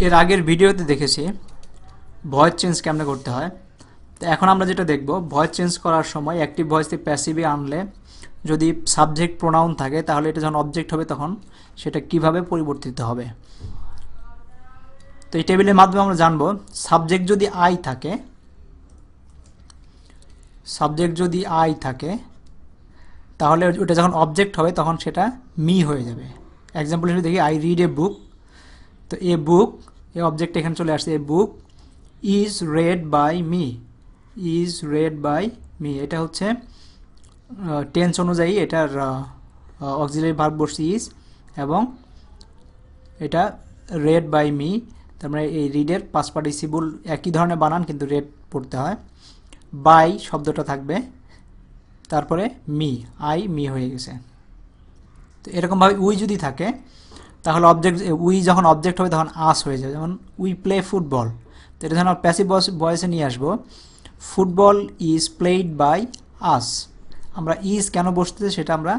এর আগের ভিডিওতে দেখেছি ভয়েস চেঞ্জ কেমনে করতে হয়। তো এখন আমরা যেটা দেখব, ভয়েস চেঞ্জ করার সময় অ্যাক্টিভ ভয়েস থেকে প্যাসিভে আনলে যদি সাবজেক্ট প্রোনাউন থাকে তাহলে এটা যখন অবজেক্ট হবে তখন সেটা কিভাবে পরিবর্তিত হবে। তো এই টেবিলের মাধ্যমে আমরা জানবো সাবজেক্ট যদি আই থাকে তাহলে ওটা যখন অবজেক্ট হবে তখন সেটা মি হয়ে যাবে। এক্সাম্পল হিসেবে দেখি, আই রিড এ বুক। তো এ বুক, এ অবজেক্ট এখানে চলে আসছে। A book is read by me, এটা হচ্ছে টেন্স অনুযায়ী এটার অক্সিলারি ভার্ব বসছে ইজ, এবং এটা রেড বাই মি। তার মানে এই রিডের পাস্ট পার্টিসিপল একই ধরনের বানান, কিন্তু রেড পড়তে হয়। বাই শব্দটা থাকবে, তারপরে মি হয়ে গেছে। তো এরকমভাবে উই যদি থাকে তাহলে উই যখন অবজেক্ট হবে তখন আস হয়ে যাবে। যেমন উই প্লে ফুটবল, তো এটা যখন প্যাসিভ ভয়েসে নিয়ে আসবো, football is played by us. আমরা ইজ কেন বসতেছে সেটা আমরা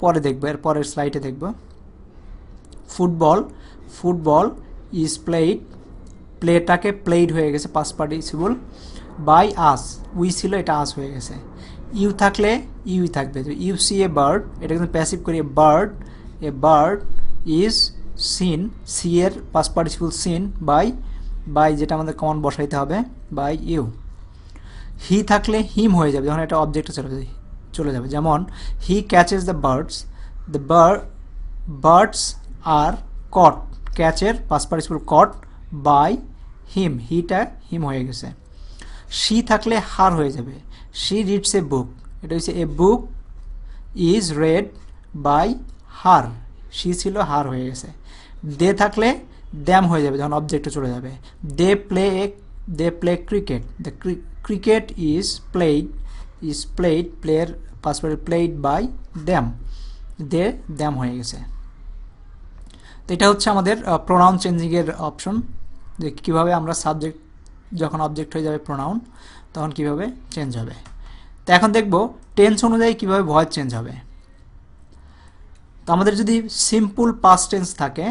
পরে দেখবো, এর পরের স্লাইডে দেখব। ফুটবল ইজ প্লেড, প্লেটাকে প্লেড হয়ে গেছে past participle, by us, we ছিল এটা আস হয়ে গেছে। ইউ থাকলে ইউই থাকবে। ইউ সি এ বার্ড, এটা কিন্তু প্যাসিভ করি, a bird is seen, see এর পাস্ট পার্টিসিপল সিন বাই যেটা আমাদের কমন বসাইতে হবে, বাই ইউ। হি থাকলে হিম হয়ে যাবে যখন এটা অবজেক্টে চলে যাবে। যেমন he catches the birds are caught, ক্যাচের past participle caught by him, হিটা হিম হয়ে গেছে। শি থাকলে হার হয়ে যাবে, শি রিডস এ বুক, এটা হচ্ছে a book is read by her, she ছিল হার হয়ে গেছে। দে থাকলে দ্যাম হয়ে যাবে যখন অবজেক্টে চলে যাবে। They play cricket, the cricket is played, প্লেয়ার past participle played by them, them হয়ে গেছে। তো এটা হচ্ছে আমাদের প্রোনাউন চেঞ্জিংয়ের অপশন, যে কীভাবে আমরা সাবজেক্ট যখন অবজেক্ট হয়ে যাবে প্রোনাউন তখন কিভাবে চেঞ্জ হবে। তো এখন দেখব টেন্স অনুযায়ী কিভাবে ভয়েস চেঞ্জ হবে। তো আমাদের যদি সিম্পল পাস্ট টেন্স থাকে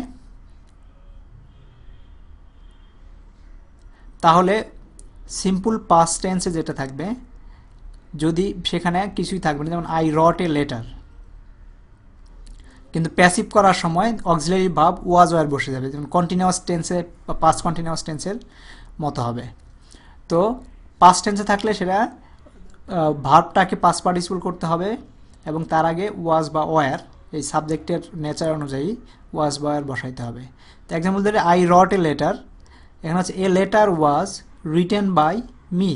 তাহলে সিম্পল পাস্ট টেন্সে যেটা থাকবে, যদি সেখানে কিছুই থাকবে না, যেমন আই রট এ লেটার, কিন্তু প্যাসিভ করার সময় অক্সিলারি ভার্ব ওয়াজ ওয়ার বসে যাবে, যেমন কন্টিনিউয়াস টেন্সে বা পাস্ট কন্টিনিউয়াস টেন্সের মতো হবে। তো পাস্ট টেন্সে থাকলে সেটা ভার্বটাকে পাস্ট পার্টিসিপল করতে হবে এবং তার আগে ওয়াজ বা ওয়ার, এই সাবজেক্টের নেচার অনুযায়ী ওয়াজ বা ওয়ার বসাইতে হবে। তো এক্সাম্পল ধরে আই রট এ লেটার, এখানে হচ্ছে a letter was written by me,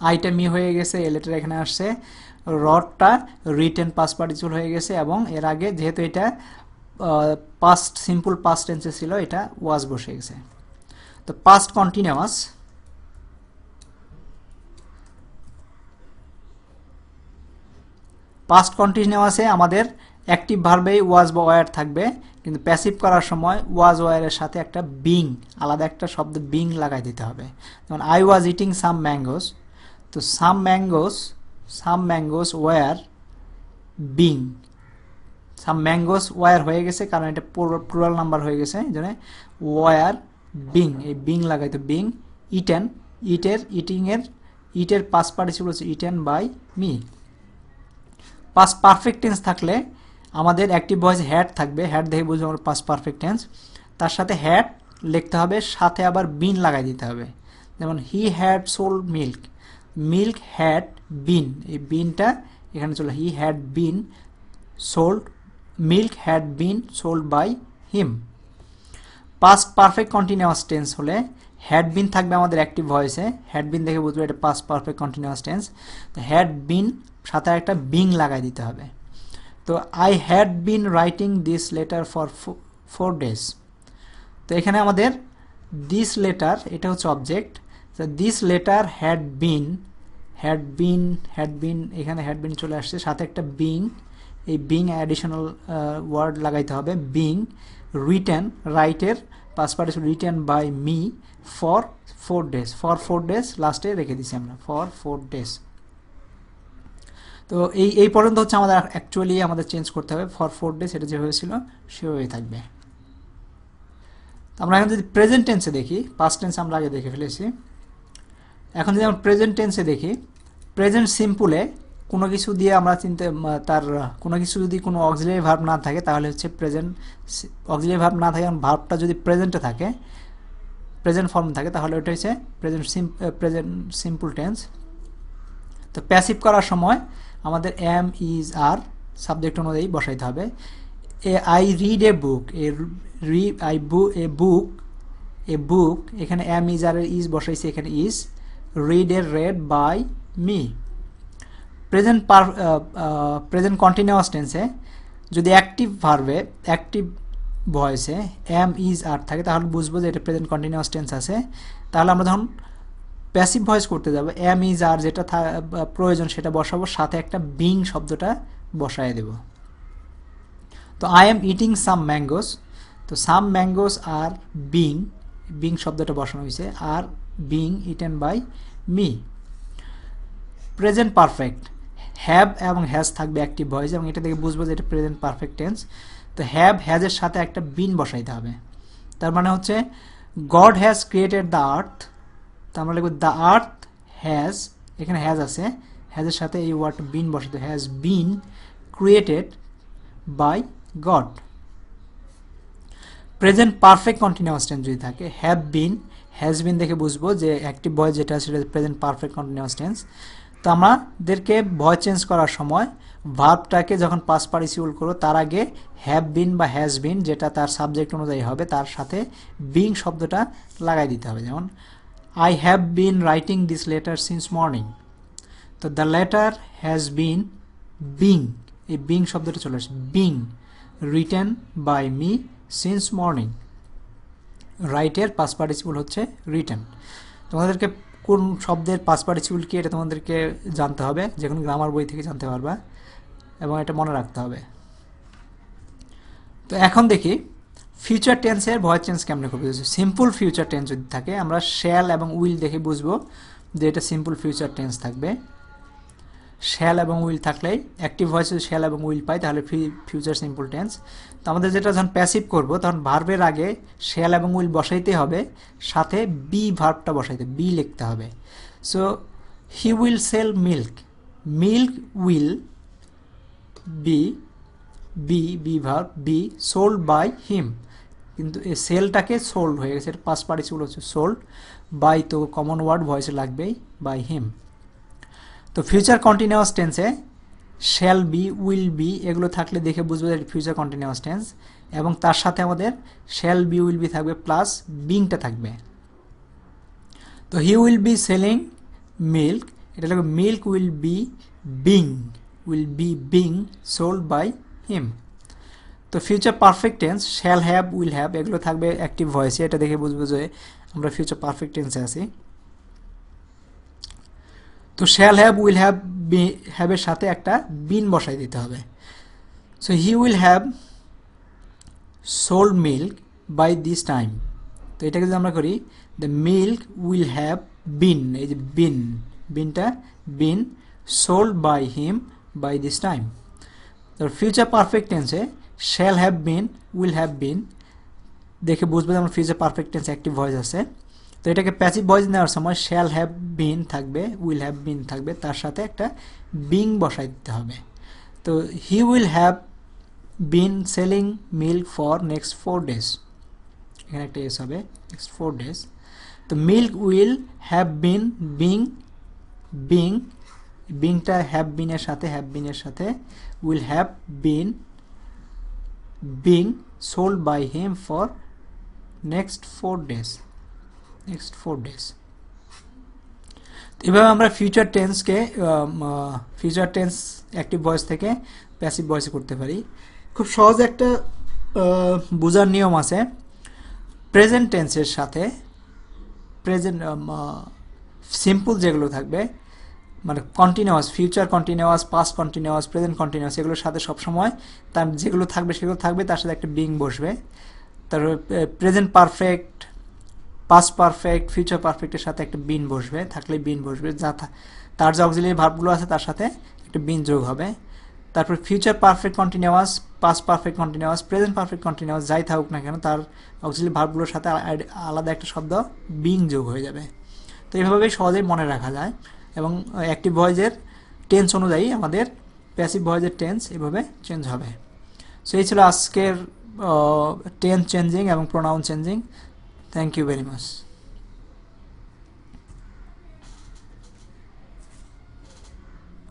আইটা মি হয়ে গেছে, এ লেটার এখানে আসছে, রটটা রিটেন পাস্ট পার্টিসিপল হয়ে গেছে, এবং এর আগে যেহেতু এটা সিম্পল পাস্ট টেন্সে ছিল এটা ওয়াজ বসে গেছে। তো পাস্ট কন্টিনিউয়াসে আমাদের অ্যাক্টিভ ভার্বেই ওয়াজ বা ওয়ার থাকবে, কিন্তু প্যাসিভ করার সময় ওয়াজ ওয়ারের সাথে একটা বিং, আলাদা একটা শব্দ বিং লাগাই দিতে হবে। যেমন I was eating some mangoes, তো some mangoes were being, some mangoes were হয়ে গেছে কারণ এটা প্লুরাল নাম্বার হয়ে গেছে, এই জন্য ওয়ার বিং, এই বিং লাগাইতো বিং। ইটের পাস্ট পার্টিসিপল হচ্ছে eaten by me. Past perfect tense থাকলে আমাদের অ্যাক্টিভ ভয়েস হ্যাড থাকবে, হ্যাড দেখে বুঝবো আমরা পাস্ট পারফেক্ট টেন্স, তার সাথে হ্যাড লিখতে হবে, সাথে আবার বিন লাগাই দিতে হবে। যেমন he had sold milk had been, এই বিনটা এখানে চলে, he had been sold, milk had been sold by him. Past perfect continuous tense হলে হ্যাড বিন থাকবে আমাদের অ্যাক্টিভ ভয়েসে, হ্যাড বিন দেখে বুঝবো এটা পাস্ট পারফেক্ট কন্টিনিউয়াস টেন্স। তো হ্যাড বিন সাথে একটা বিং লাগাই দিতে হবে। তো I had been writing this letter for 4 days, তো এখানে আমাদের দিস লেটার এটা হচ্ছে অবজেক্ট, তো দিস লেটার হ্যাড বিন এখানে হ্যাড বিন চলে আসছে, সাথে একটা বিং, এই বিং অ্যাডিশনাল ওয়ার্ড লাগাইতে হবে, বিং রিটেন, রাইটের past participle written by me for 4 days, for 4 days লাস্টে রেখে দিছি আমরা, ফর 4 days। তো এই পর্যন্ত হচ্ছে আমাদের অ্যাকচুয়ালি আমাদের চেঞ্জ করতে হবে, ফর 4 days এটা যে হয়েছিল সেভাবেই থাকবে। আমরা এখন যদি প্রেজেন্ট টেন্সে দেখি, পাস্ট টেন্স আমরা আগে দেখে ফেলেছি, এখন যদি আমরা প্রেজেন্ট টেন্সে দেখি, প্রেজেন্ট সিম্পলে কোনো কিছু দিয়ে আমরা তার কোনো কিছু যদি কোনো অক্সিলারি ভার্ব না থাকে তাহলে হচ্ছে প্রেজেন্ট, অক্সিলারি ভার্ব না থাকে, ভার্বটা যদি প্রেজেন্টে থাকে, প্রেজেন্ট ফর্ম থাকে, তাহলে ওটা হচ্ছে প্রেজেন্ট সিম্পল টেন্স। তো প্যাসিভ করার সময় আমাদের এম, ইজ, আর সাবজেক্ট অনুযায়ী বসাইতে হবে। আই রিড এ বুক, এ বুক, এখানে এম, ইজ, আর ইজ বসাইছি, এখানে is. Read a read by me. Present continuous টেন্সে যদি অ্যাক্টিভ ভার্বে, অ্যাক্টিভ ভয়েসে এম, ইজ, আর থাকে তাহলে বুঝবো যে এটা প্রেজেন্ট কন্টিনিউয়াস টেন্স আছে। তাহলে আমরা যখন প্যাসিভ ভয়েস করতে যাব, এম, ইজ, আর যেটা প্রয়োজন সেটা বসাবো, সাথে একটা বিং শব্দটা বসায় দেব। তো I am eating some mangoes, তো সাম ম্যাঙ্গোস আর বিং শব্দটা বসানো হয়েছে, আর being eaten by me. Present perfect, have এবং হ্যাজ থাকবে অ্যাক্টিভ ভয়েস, এবং এটা থেকে বুঝবো যে এটা প্রেজেন্ট পারফেক্ট টেন্স। তো হ্যাভ, হ্যাজের সাথে একটা বিন বসাইতে হবে। তার মানে হচ্ছে God has created the earth, তো আমরা লিখব দ্য আর্থ হ্যাজ, এখানে হ্যাজ আছে, হ্যাজের সাথে এই ওয়ার্ড বিন বসাতে, has been created by God. Present perfect continuous tense যদি থাকে, হ্যাভ বিন, হ্যাজ বিন দেখে বুঝবো যে অ্যাক্টিভ ভয়েস যেটা সেটা প্রেজেন্ট পারফেক্ট কন্টিনিউয়াস টেন্স। তো আমাদেরকে ভয়েস চেঞ্জ করার সময় ভার্বটাকে যখন পাস্ট পার্টিসিপল করো তার আগে হ্যাভ বিন বা হ্যাজ বিন যেটা তার সাবজেক্ট অনুযায়ী হবে তার সাথে বিং শব্দটা লাগাই দিতে হবে। যেমন I have been writing this letter since morning, তো the letter has been being, এই বিং শব্দটা চলে আসে, being written by me since morning. রাইটের পাস্ট পার্টিসিপল হচ্ছে রিটেন। তোমাদেরকে কোন শব্দের পাস্ট পার্টিসিপল কি এটা তোমাদেরকে জানতে হবে, যে কোনো গ্রামার বই থেকে জানতে পারবা এবং এটা মনে রাখতে হবে। তো এখন দেখি ফিউচার টেন্সের ভয়েস চেঞ্জ কেমন করবে। সিম্পল ফিউচার টেন্স যদি থাকে আমরা শ্যাল এবং উইল দেখে বুঝবো যে এটা সিম্পল ফিউচার টেন্স থাকবে। শ্যাল এবং উইল থাকলেই অ্যাক্টিভ ভয়েসে শ্যাল এবং উইল পাই, তাহলে ফিউচার সিম্পল টেন্স। তো আমাদের যেটা যখন প্যাসিভ করবো তখন ভার্বের আগে শ্যাল এবং উইল বসাইতে হবে, সাথে বি ভার্বটা বসাইতে, বি লিখতে হবে। So he will sell milk, milk will be verb be sold by him, কিন্তু এই সেলটাকে সোল্ড হয়ে গেছে, এটা পাস্ট পার্টিসিপল হচ্ছে সোল্ড, বাই তো কমন ওয়ার্ড ভয়েসে লাগবেই, বাই হিম। তো ফিউচার কন্টিনিউয়াস টেন্সে শ্যাল বি, উইল বি এগুলো থাকলে দেখে বুঝবো যে ফিউচার কন্টিনিউয়াস টেন্স, এবং তার সাথে আমাদের শ্যাল বি, উইল বি থাকবে, প্লাস বিংটা থাকবে। তো he will be selling milk, এটা লাগবে milk will be being sold by him. তো future perfect tense shall have, will have এগুলো থাকবে অ্যাক্টিভ ভয়েসে, এটা দেখে বুঝবো যে আমরা ফিউচার পারফেক্ট টেন্সে আছি। তো শ্যাল হ্যাভ, উইল হ্যাভ, হ্যাভের সাথে একটা বিন বসাই দিতে হবে। So he will have sold milk by this time, তো এটাকে যদি আমরা করি the milk will have been, এই যে বিনটা been sold by him by this time. তো ফিউচার পারফেক্ট টেন্সে shall have been, will have been দেখে বুঝবো যে আমার future perfect tense active voice আছে। তো এটাকে প্যাসিভ ভয়েস নেওয়ার সময় শ্যাল হ্যাভ বিন থাকবে, উইল হ্যাভ বিন থাকবে, তার সাথে একটা বিং বসাই দিতে হবে। তো he will have been selling milk for next 4 days, এখানে একটা এস হবে, নেক্সট 4 days। তো মিল্ক উইল হ্যাভ বিন বিংটা হ্যাভ বিনের সাথে will have been being sold by him for next 4 days। এভাবে আমরা ফিউচার টেন্সকে ফিউচার টেন্স অ্যাক্টিভ ভয়েস থেকে প্যাসিভ ভয়েসে করতে পারি। খুব সহজ একটা বোঝার নিয়ম আছে, প্রেজেন্ট টেন্সের সাথে প্রেজেন্ট সিম্পল যেগুলো থাকবে মানে continuous, future continuous, past continuous, present continuous এগুলোর সাথে সবসময় তার যেগুলো থাকবে সেগুলো থাকবে, তার সাথে একটা বিং বসবে। তারপরে present perfect, past perfect, future পারফেক্টের সাথে একটা বিন বসবে, থাকলে বিন বসবে, যা তার যে অক্সিলারি ভার্বগুলো আছে তার সাথে একটা বিন যোগ হবে। তারপর future perfect continuous, past perfect continuous, present perfect continuous, যাই থাকুক না কেন তার অক্সিলারি ভার্বগুলোর সাথে আলাদা একটা শব্দ বিং যোগ হয়ে যাবে। তো এইভাবেই সহজেই মনে রাখা যায় এবং অ্যাক্টিভ ভয়েসের টেন্স অনুযায়ী আমাদের প্যাসিভ ভয়েসের টেন্স এভাবে চেঞ্জ হবে। সো এই ছিল আজকের টেন্স চেঞ্জিং এবং pronoun changing. Thank you very much.